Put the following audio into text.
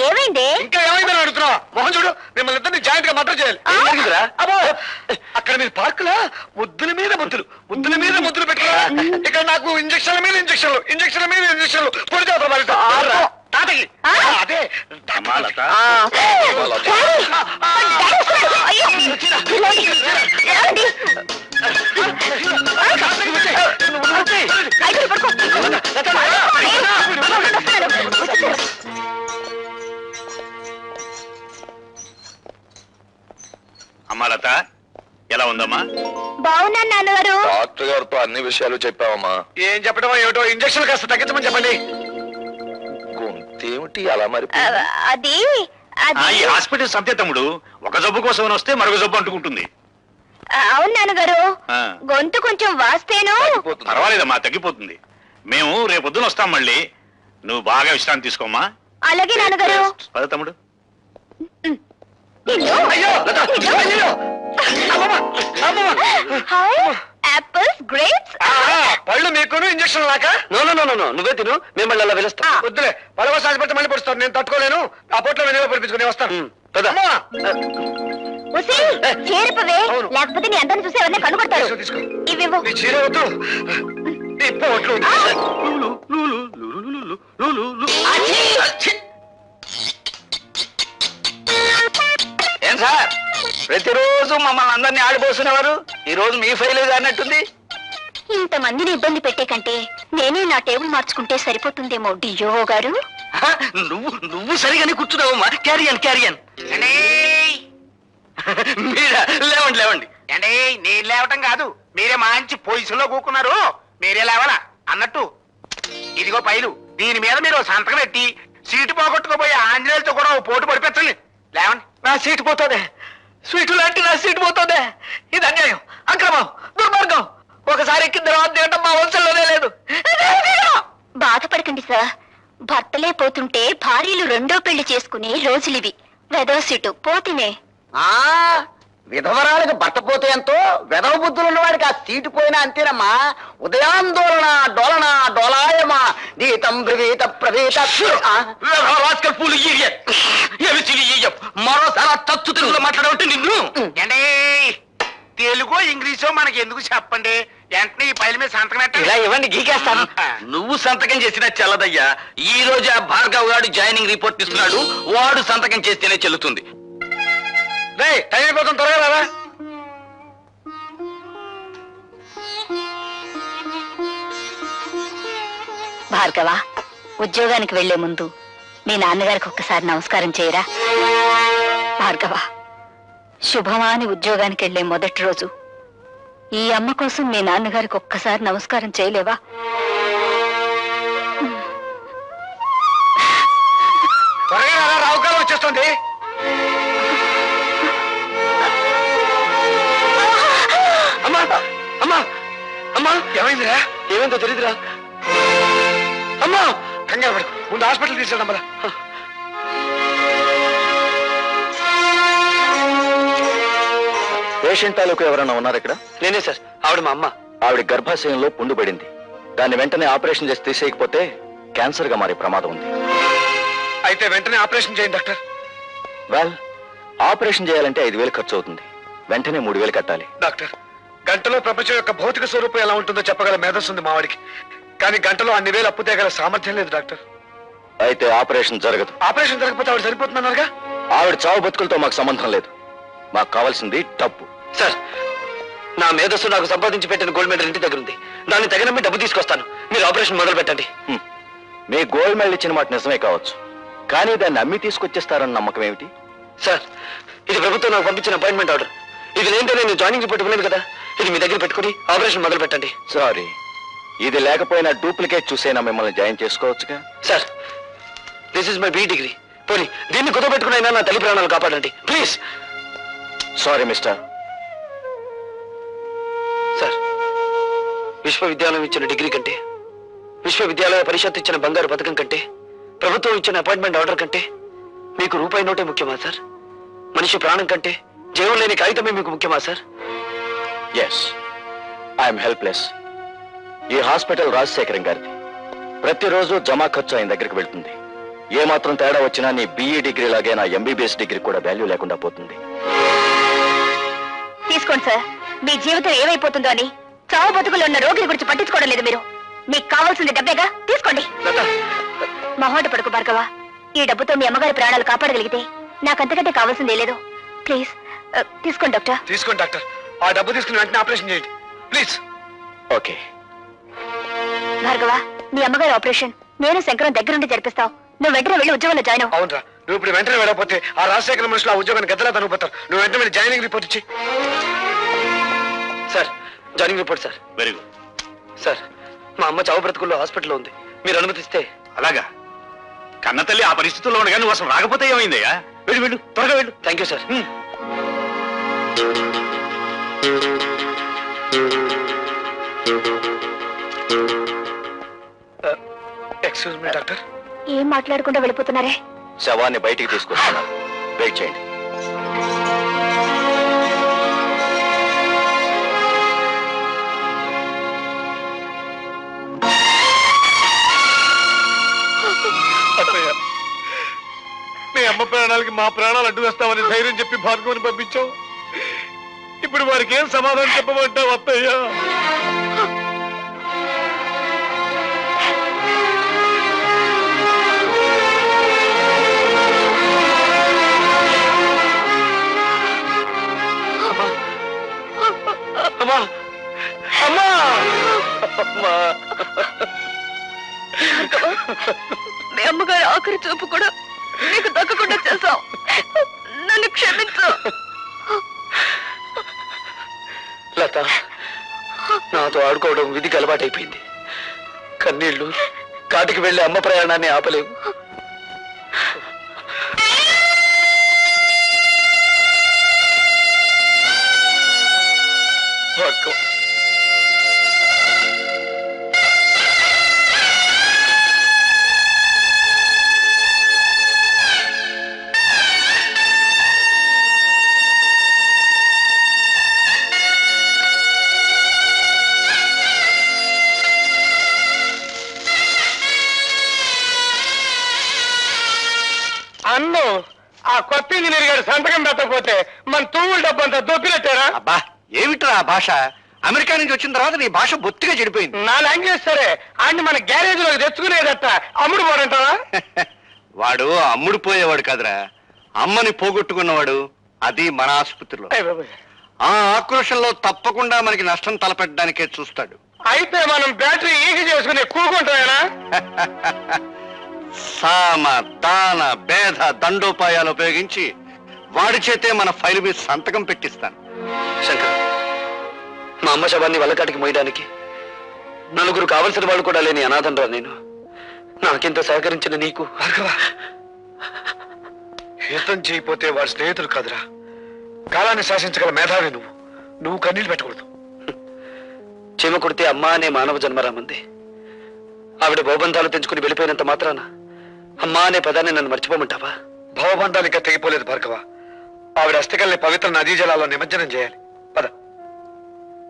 ఏమైంది? ఇంకా ఏమైందని అడుగుతున్నావా? మోహన్ చూడు, మిమ్మల్ని ఇద్దరిని జాయింట్ గా మర్డర్ చేయాలి. అబ్బో, అక్కడ మీరు పార్కులా ముద్దుల మీద ముద్దులు పెట్టుకురా. ఇక్కడ నాకు ఇంజక్షన్ల మీద ఇంజక్షన్లు పొడి చేస్తారు తాతకి. అదే అమ్మా లత, ఎలా ఉందమ్మా? బాగున్నాను నాన్నగారు. డాక్టర్ గారితో అన్ని విషయాలు చెప్పావమ్మా? ఏం చెప్పడం ఏమిటో, ఇంజక్షన్ కాస్త తగ్గించమని చెప్పండి. గొంతేమిటి అలా మరి? అది ఈ హాస్పిటల్ సంతే తమ్ముడు, ఒక జబ్బు కోసం వస్తే మరొక జబ్బు అంటుకుంటుంది. అవును నాన్నగారు, గొంతు కొంచెం వాస్తేను. పర్వాలేదమ్మా, తగ్గిపోతుంది. మేము రేపొద్దున వస్తాం మళ్ళీ. నువ్వు బాగా విశ్రాంతి తీసుకోమ్మా. అలాగే నాన్నగారు. పద తమ్ముడు. Apples, grapes. పళ్ళు మీకును ఇంజక్షన్ లాక? నువ్వే తిను, మిమ్మల్ని అలా పిలుస్తా. వద్దులే, పడవ సాధిపడితే మళ్ళీ పడుస్తాను. నేను తట్టుకోలేను. ఆ పొట్లో వెనుక పడిపించుకుని వస్తాను. చేరిపవే, లేకపోతే నీ అందరిని చూసి ఎవరిని కనుగొడతారు. ఇవివ్వు. నీ చీర వద్దు, నీ పొట్లు. ఏం సార్, ప్రతిరోజు మమ్మల్ని అందరినీ ఆడిపోస్తున్నవారు ఈ రోజు మీ ఫైల్ అన్నట్టుంది. ఇంతమందిని ఇబ్బంది పెట్టే కంటే నేనే నా టేబుల్ మార్చుకుంటే సరిపోతుందేమో డియో గారు. నువ్వు సరిగానే కూర్చున్నావమ్మా. క్యారియన్ మీరా? లేవండి. అంటే నేను లేవటం కాదు, మీరే మంచి పొజిషన్ లో కూకున్నారు. మీరే లేవాలా అన్నట్టు. ఇదిగో ఫైలు, దీని మీద మీరు సంతకం పెట్టి సీటు పోగొట్టుకోబోయే ఆంజనేయులతో కూడా పోటు పడిపెట్టండి. లేవండి. నా సీటు పోతుంది, స్వీటు లాంటి నా సీటు పోతుంది. ఇది అన్యాయం, అక్రమం, దుర్మార్గం. ఒకసారి ఎక్కిన తర్వాత దిగటం మా వంశంలోనే లేదు. బాధపడకండి సార్, భర్తలే పోతుంటే భార్యలు రెండో పెళ్లి చేసుకునే రోజులివి. వెదవ సీటు పోతినే. విధవరాలకు భర్త పోతే ఎంతో, వెధవ బుద్ధులు ఉన్నవాడికి ఆ సీటు పోయినా అంతేనమ్మా. ఉదయాందోళన డోలన డోలాయమా గీతం బ్రవీత ప్రవీత. మరోసారి తచ్చు తెలుగులో మాట్లాడవంటే నిన్ను. తెలుగు ఇంగ్లీషో మనకి ఎందుకు చెప్పండి. వెంటనే ఈ ఫైల్ మీద సంతకం పెట్టండి. ఇలా ఇవ్వండి, గీకేస్తాను. నువ్వు సంతకం చేసినా చెల్లదయ్యా. ఈ రోజు ఆ భార్గవ్ గారు జాయినింగ్ రిపోర్ట్ ఇస్తున్నాడు. వాడు సంతకం చేస్తేనే చెల్లుతుంది. టైం అయిపోతుంది, త్వరగా రారా. భార్గవ, ఉద్యోగానికి వెళ్లే ముందు మీ నాన్నగారికి ఒక్కసారి నమస్కారం చేయరా. భార్గవ, శుభమాని ఉద్యోగానికి వెళ్లే మొదటి రోజు ఈ అమ్మ కోసం మీ నాన్నగారికి ఒక్కసారి నమస్కారం చేయలేవా? త్వరగా రారా, రావుకాలం వచ్చేస్తుంది. అమ్మా ఏమైందిరా? ఏమైందో తెలీదురా. అమ్మా కంగారు పడు, ముందు హాస్పిటల్ తీసుకెళ్దాం. పేషెంట్ తాలూకు ఎవరన్నా ఉన్నారు ఇక్కడ? నేనే సార్. ఆవిడ మా అమ్మ. ఆవిడ గర్భాశయంలో పుండు పడింది. దాన్ని వెంటనే ఆపరేషన్ చేసి తీసేయకపోతే క్యాన్సర్ గా మారే ప్రమాదం ఉంది. అయితే వెంటనే ఆపరేషన్ చేయండి డాక్టర్. వెల్, ఆపరేషన్ చేయాలంటే 5,000 ఖర్చు అవుతుంది. వెంటనే 3,000 కట్టాలి. డాక్టర్, గంటలో ప్రపంచం యొక్క భౌతిక స్వరూపం ఎలా ఉంటుందో చెప్పగల మేధస్సు ఉంది మావాడికి. కానీ గంటలో అన్ని వేలు అప్పు తేగల సామర్థ్యం లేదు డాక్టర్. అయితే ఆపరేషన్ జరగదు. ఆపరేషన్ జరగకపోతే ఆవిడ సరిపోతున్నారుగా. ఆవిడ చావు బతుకులతో మాకు సంబంధం లేదు. మాకు కావాల్సింది డబ్బు. సార్, నా మేధస్సు నాకు సంపాదించి పెట్టిన గోల్డ్ మెడల్ ఇంటి దగ్గర ఉంది. దాన్ని తగినమ్మి డబ్బు తీసుకొస్తాను. మీరు ఆపరేషన్ మొదలు పెట్టండి. మీ గోల్డ్ మెడల్ ఇచ్చిన మాట నిజమే కావచ్చు, కానీ దాన్ని అమ్మి తీసుకొచ్చేస్తారన్న నమ్మకం ఏమిటి? సార్, ఇది ప్రభుత్వం నాకు పంపించిన అపాయింట్మెంట్ ఆర్డర్. ఇది లేదంటే నేను జాయినింగ్ రిపోర్ట్ ఇవ్వలేదు కదా. ఇది మీ దగ్గర పెట్టుకుని ఆపరేషన్ మొదలు పెట్టండి. సారీ, ఇది లేకపోయినా డూప్లికేట్ చూసైనా మిమ్మల్ని జాయిన్ చేసుకోవచ్చుగా. Sir, this is my B degree. పోనీ దీన్ని కుదపెట్టుకునైనా నా తల్లి ప్రాణాలు కాపాడండి ప్లీజ్. Sorry mister. సార్, విశ్వవిద్యాలయం ఇచ్చిన డిగ్రీ కంటే, విశ్వవిద్యాలయ పరిషత్ ఇచ్చిన బంగారు పథకం కంటే, ప్రభుత్వం ఇచ్చిన అపాయింట్మెంట్ ఆర్డర్ కంటే మీకు రూపాయి నోటే ముఖ్యమా సార్? మనిషి ప్రాణం కంటే జీవం లేని కాగితమే మీకు ముఖ్యమా సార్? Yes, I'm helpless. ఈ హాస్పిటల్ రాజశేఖరం గారిది. ప్రతిరోజు జమా ఖర్చు ఆయన దగ్గరికి వెళ్తుంది. ఏ మాత్రం తేడా వచ్చినా నీ BE డిగ్రీ లాగే నా MBBS డిగ్రీ కూడా వాల్యూ లేకుండా పోతుంది. తీసుకోండి సార్. మీ జీవితం ఏమైపోతుందో అని చావు బతుకులు ఉన్న రోగుల గురించి పట్టించుకోవడం లేదు మీరు. మీకు కావాల్సింది డబ్బేగా, తీసుకోండి. మొహమాట పడుకు భార్గవ. ఈ డబ్బుతో మీ అమ్మగారి ప్రాణాలు కాపాడగలిగితే నాకంతకంటే కావాల్సిందే లేదు. ప్లీజ్ తీసుకోండి డాక్టర్. తీసుకోండి డాక్టర్. ఆ డబ్బు తీసుకుని వెంటనే ఆపరేషన్ చేయండి ప్లీజ్. ఓకే భార్గవ, మీ అమ్మగారి ఆపరేషన్ నేను శంకరం దగ్గరుండి జరిపిస్తావు. నువ్వు వెంటనే వెళ్ళి ఉద్యోగంలో జాయిన్ అవ్వు. అవునరా, నువ్వు ఇప్పుడు వెంటనే వెళ్ళకపోతే ఆ రాజశేఖర మనుషులు ఆ ఉద్యోగాన్ని గద్దలా తనుకుపోతారు. నువ్వు వెంటనే వెళ్ళి జాయినింగ్ రిపోర్ట్ ఇచ్చి. Sir, joining report sir. Very good sir, మా అమ్మ చావు బ్రతుకుల్లో హాస్పిటల్లో ఉంది. మీరు అనుమతిస్తే. అలాగా? కన్నతల్లి ఆ పరిస్థితుల్లో ఉండగా నువ్వు అసలు రాకపోతే ఏమైందయ్యా? వెళ్ళు వెళ్ళు, త్వరగా వెళ్ళు. Thank you sir. Excuse me doctor. ఏం మాట్లాడకుండా వెళ్ళిపోతున్నారే? శవాన్ని బయటికి తీసుకొస్తున్నారు, వెయిట్ చేయండి. మీ అమ్మ ప్రాణాలకి మా ప్రాణాలు అడ్డు వేస్తామని ధైర్యం చెప్పి భార్గవుని పంపించావు. ఇప్పుడు వారికి ఏం సమాధానం చెప్పమంటావు అత్తయ్యా? అమ్మా అమ్మా అమ్మా, మీ అమ్మగారి ఆఖరి చూపు కూడా నీకు దక్కకుండా చేశావు. నన్ను క్షమించు. లత, నాతో ఆడుకోవడం విధికి అలవాటైపోయింది. కన్నీళ్లు కాటికి వెళ్లి అమ్మ ప్రయాణాన్ని ఆపలేవు. అన్ను ఆ కొత్త ఇంజనీర్ గారు సంతకం పెట్టకపోతే మన తూముల డబ్బంతా దొప్పినట్టారా? అబ్బా ఏమిట్రా ఆ భాష? అమెరికా నుంచి వచ్చిన తర్వాత నీ భాష బొత్తిగా చెడిపోయింది. నా లాంగ్వేజ్ సరే, ఆయన మన గ్యారేజ్ లోకి తెచ్చుకునేదట అమ్ముడు పోడంటారా? వాడు అమ్ముడు పోయేవాడు కాదురా, అమ్మని పోగొట్టుకున్నవాడు. అది మన ఆసుపత్రిలో. ఆ ఆక్రోషంలో తప్పకుండా మనకి నష్టం తలపెట్టడానికే చూస్తాడు. అయితే మనం బ్యాటరీ ఈగ చేసుకుని కూకుంటామేనా? సామ దాన భేద దండోపాయాలు ఉపయోగించి వాడి చేతే మన ఫైల్ మీద సంతకం పెట్టిస్తాను. శంకర్, మా అమ్మ శవాన్ని వల్లకాటికి మోయడానికి నలుగురు కావలసిన వాళ్ళు కూడా లేని అనాథంరా నేను. నాకింత సహకరించిన నీకు. యుద్ధం చేయకపోతే వాడి స్నేహితులు కాదురా, కాలాన్ని శాసించగల మేధావి నువ్వు. నువ్వు కన్నీళ్ళు పెట్టకూడదు. చీమ కొడితే అమ్మ అనే మానవ జన్మరామంది. ఆవిడ భవబంధాలు తెంచుకుని వెళ్ళిపోయినంత మాత్రాన అమ్మా అనే పదాన్ని నన్ను మర్చిపోమంటావా? భవబంధాలు ఇంకా తెగిపోలేదు భార్గవ. ఆవిడ అస్థికల్ని పవిత్ర నదీ జలాల్లో నిమజ్జనం చేయాలి.